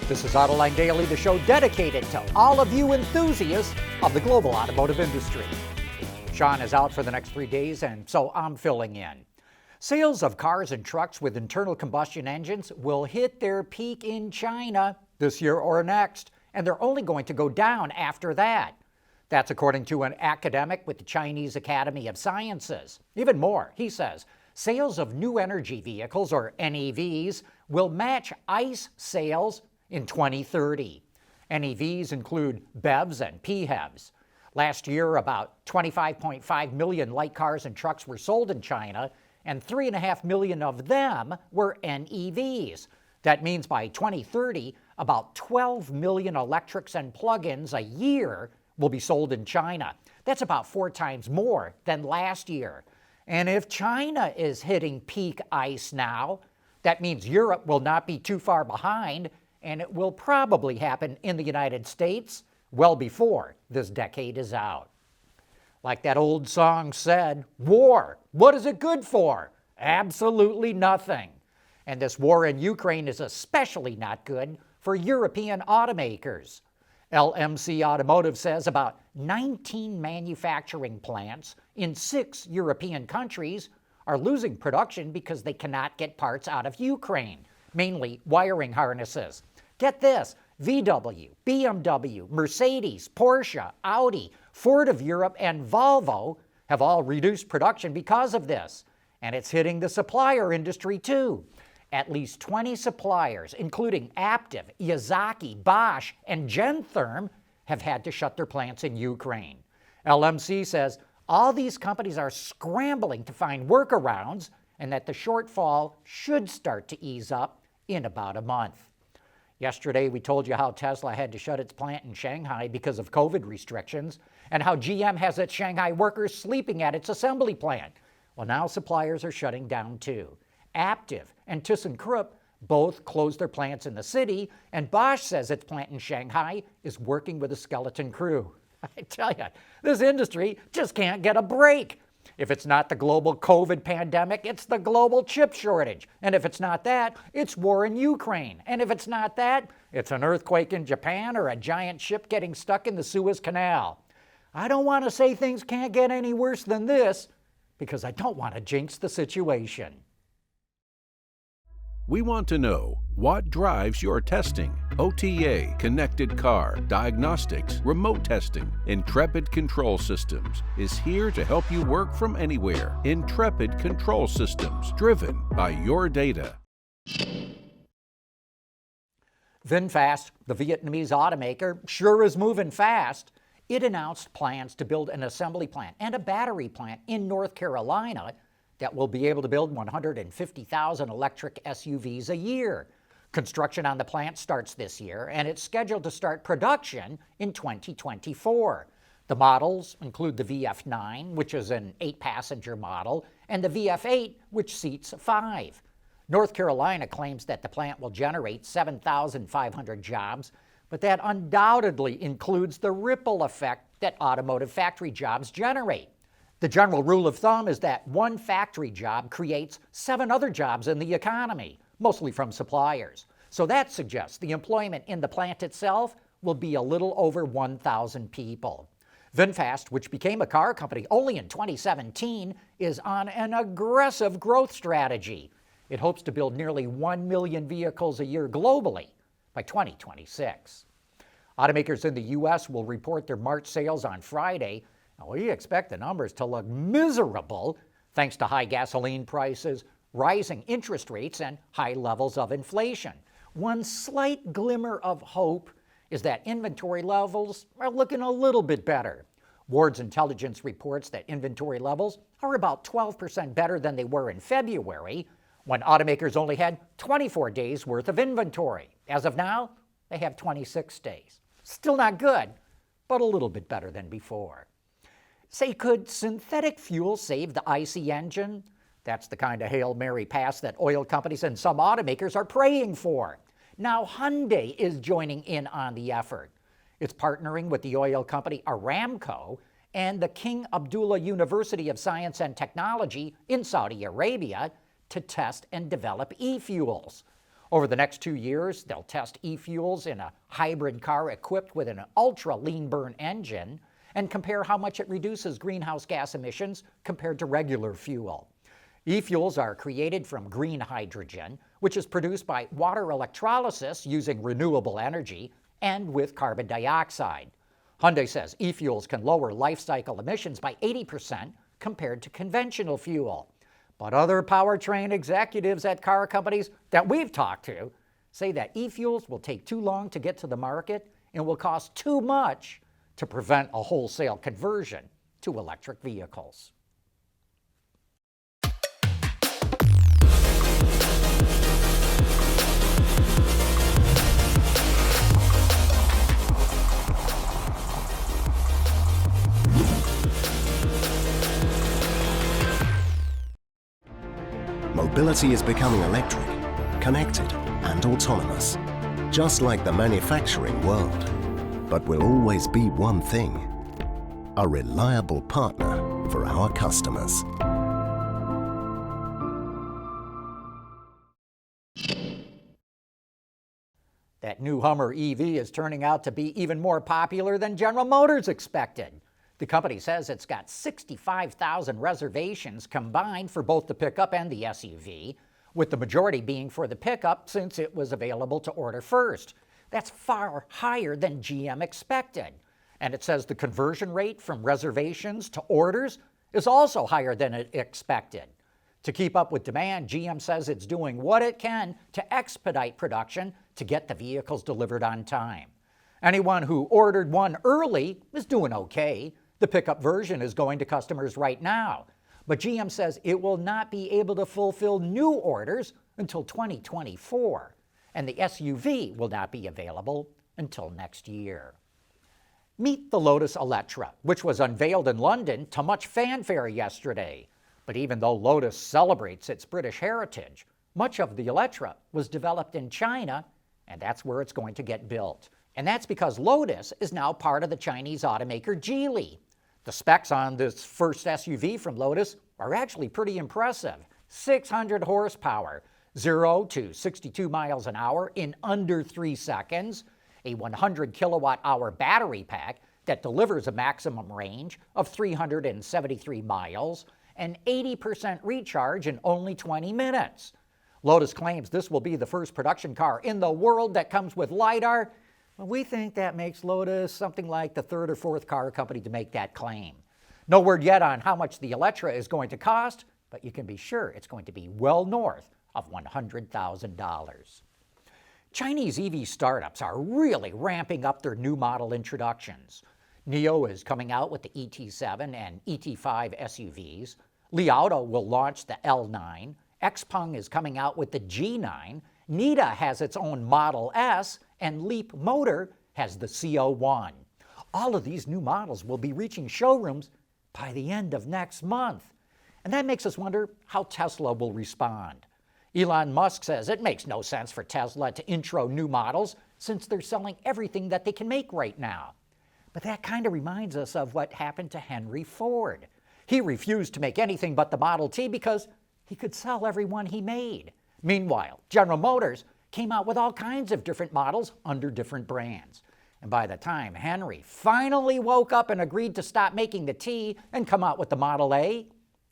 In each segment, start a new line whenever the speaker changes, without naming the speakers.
This is Autoline Daily, the show dedicated to all of you enthusiasts of the global automotive industry. Sean is out for the next 3 days, and so I'm filling in. Sales of cars and trucks with internal combustion engines will hit their peak in China this year or next, and they're only going to go down after that. That's according to an academic with the Chinese Academy of Sciences. Even more, he says, sales of new energy vehicles, or NEVs, will match ICE sales in 2030. NEVs include BEVs and PHEVs. Last year, about 25.5 million light cars and trucks were sold in China, and 3.5 million of them were NEVs. That means by 2030, about 12 million electrics and plug-ins a year will be sold in China. That's about 4 times more than last year. And if China is hitting peak ICE now, that means Europe will not be too far behind, and it will probably happen in the United States well before this decade is out. Like that old song said, war, what is it good for? Absolutely nothing. And this war in Ukraine is especially not good for European automakers. LMC Automotive says about 19 manufacturing plants in 6 European countries are losing production because they cannot get parts out of Ukraine, mainly wiring harnesses. Get this, VW, BMW, Mercedes, Porsche, Audi, Ford of Europe, and Volvo have all reduced production because of this. And it's hitting the supplier industry too. At least 20 suppliers, including Aptiv, Yazaki, Bosch, and Gentherm, have had to shut their plants in Ukraine. LMC says all these companies are scrambling to find workarounds and that the shortfall should start to ease up in about a month. Yesterday, we told you how Tesla had to shut its plant in Shanghai because of COVID restrictions, and how GM has its Shanghai workers sleeping at its assembly plant. Well, now suppliers are shutting down too. Aptiv and ThyssenKrupp both closed their plants in the city, and Bosch says its plant in Shanghai is working with a skeleton crew. I tell you, this industry just can't get a break. If it's not the global COVID pandemic, it's the global chip shortage. And if it's not that, it's war in Ukraine. And if it's not that, it's an earthquake in Japan or a giant ship getting stuck in the Suez Canal. I don't want to say things can't get any worse than this, because I don't want to jinx the situation.
We want to know what drives your testing. OTA, connected car, diagnostics, remote testing. Intrepid Control Systems is here to help you work from anywhere. Intrepid Control Systems, driven by your data.
VinFast, the Vietnamese automaker, sure is moving fast. It announced plans to build an assembly plant and a battery plant in North Carolina that will be able to build 150,000 electric SUVs a year. Construction on the plant starts this year, and it's scheduled to start production in 2024. The models include the VF9, which is an 8-passenger model, and the VF8, which seats 5. North Carolina claims that the plant will generate 7,500 jobs, but that undoubtedly includes the ripple effect that automotive factory jobs generate. The general rule of thumb is that one factory job creates 7 other jobs in the economy, mostly from suppliers. So that suggests the employment in the plant itself will be a little over 1,000 people. VinFast, which became a car company only in 2017, is on an aggressive growth strategy. It hopes to build nearly 1 million vehicles a year globally by 2026. Automakers in the U.S. will report their March sales on Friday. Now, we expect the numbers to look miserable thanks to high gasoline prices, rising interest rates, and high levels of inflation. One slight glimmer of hope is that inventory levels are looking a little bit better. Ward's Intelligence reports that inventory levels are about 12% better than they were in February, when automakers only had 24 days worth of inventory. As of now, they have 26 days. Still not good, but a little bit better than before. Say, could synthetic fuel save the ICE engine? That's the kind of Hail Mary pass that oil companies and some automakers are praying for. Now Hyundai is joining in on the effort. It's partnering with the oil company Aramco and the King Abdullah University of Science and Technology in Saudi Arabia to test and develop e-fuels. Over the next 2 years, they'll test e-fuels in a hybrid car equipped with an ultra-lean burn engine and compare how much it reduces greenhouse gas emissions compared to regular fuel. E-fuels are created from green hydrogen, which is produced by water electrolysis using renewable energy and with carbon dioxide. Hyundai says e-fuels can lower life cycle emissions by 80% compared to conventional fuel. But other powertrain executives at car companies that we've talked to say that e-fuels will take too long to get to the market and will cost too much to prevent a wholesale conversion to electric vehicles.
Mobility is becoming electric, connected, and autonomous, just like the manufacturing world. But will always be one thing: a reliable partner for our customers.
That new Hummer EV is turning out to be even more popular than General Motors expected. The company says it's got 65,000 reservations combined for both the pickup and the SUV, with the majority being for the pickup since it was available to order first. That's far higher than GM expected. And it says the conversion rate from reservations to orders is also higher than it expected. To keep up with demand, GM says it's doing what it can to expedite production to get the vehicles delivered on time. Anyone who ordered one early is doing okay. The pickup version is going to customers right now. But GM says it will not be able to fulfill new orders until 2024. And the SUV will not be available until next year. Meet the Lotus Eletre, which was unveiled in London to much fanfare yesterday. But even though Lotus celebrates its British heritage, much of the Eletre was developed in China, and that's where it's going to get built. And that's because Lotus is now part of the Chinese automaker Geely. The specs on this first SUV from Lotus are actually pretty impressive. 600 horsepower, 0 to 62 miles an hour in under 3 seconds, a 100 kilowatt-hour battery pack that delivers a maximum range of 373 miles, and 80% recharge in only 20 minutes. Lotus claims this will be the first production car in the world that comes with LiDAR. We think that makes Lotus something like the third or fourth car company to make that claim. No word yet on how much the Eletre is going to cost, but you can be sure it's going to be well north of $100,000. Chinese EV startups are really ramping up their new model introductions. NIO is coming out with the ET7 and ET5 SUVs. Li Auto will launch the L9. XPeng is coming out with the G9. NIDA has its own Model S, and Leap Motor has the CO1. All of these new models will be reaching showrooms by the end of next month. And that makes us wonder how Tesla will respond. Elon Musk says it makes no sense for Tesla to intro new models since they're selling everything that they can make right now. But that kind of reminds us of what happened to Henry Ford. He refused to make anything but the Model T because he could sell every one he made. Meanwhile, General Motors came out with all kinds of different models under different brands. And by the time Henry finally woke up and agreed to stop making the T and come out with the Model A,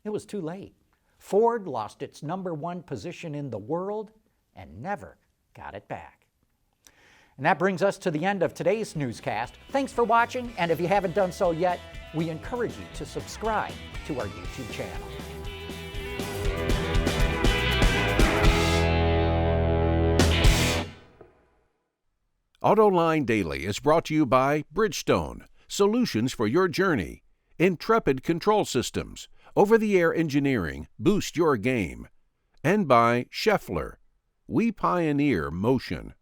it was too late. Ford lost its #1 position in the world and never got it back. And that brings us to the end of today's newscast. Thanks for watching, and if you haven't done so yet, we encourage you to subscribe to our YouTube channel.
Autoline Daily is brought to you by Bridgestone, solutions for your journey. Intrepid Control Systems, over-the-air engineering, boost your game. And by Scheffler, we pioneer motion.